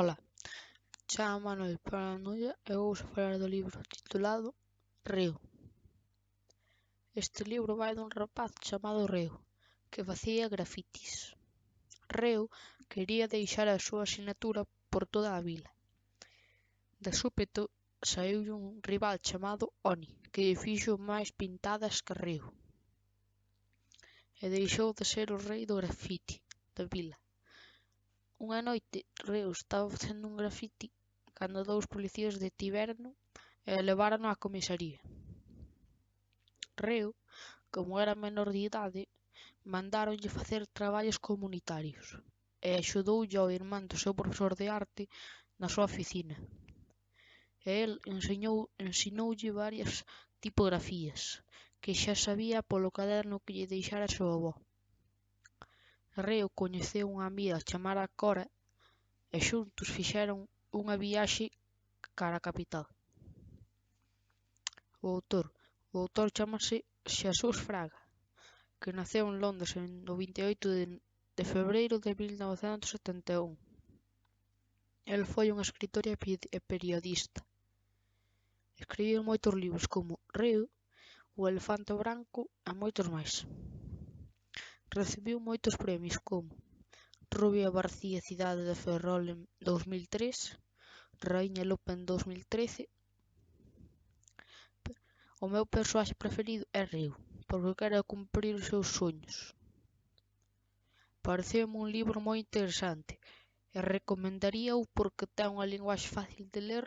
Ola, chamo Manuel Paranoia e vou falar do libro titulado Reo. Este libro vai dun rapaz chamado Reo, que facía grafitis. Reo quería deixar a súa sinatura por toda a vila. De súpeto saíulle un rival chamado Oni, que lle fixo máis pintadas que Reo. E deixou de ser o rei do grafiti da vila. Unha noite Reo estaba facendo un grafiti cando dous policías detivérono e levárono á comisaría. Reo, como era menor de idade, mandáronlle facer traballos comunitarios e axudoulle ao irmán do seu profesor de arte na súa oficina. E el ensinoulle varias tipografías que xa sabía polo caderno que lle deixara a súa avó. Reo coñeceu unha amiga chamada Cora e xuntos fixeron unha viaxe cara á capital. O autor chámase Xesús Fraga, que naceu en Londres o 28 de febreiro de 1971. El foi un escritor e periodista. Escribiu moitos libros como Reo, O elefante branco e moitos máis. Recibiu moitos premios como Rubia Barcía Cidade de Ferrol en 2003, Raíña Lopa en 2013. O meu persoaxe preferido é Reo, porque quere cumprir os seus soños. Pareceume un libro moi interesante e recomendaríao porque ten unha linguaxe fácil de ler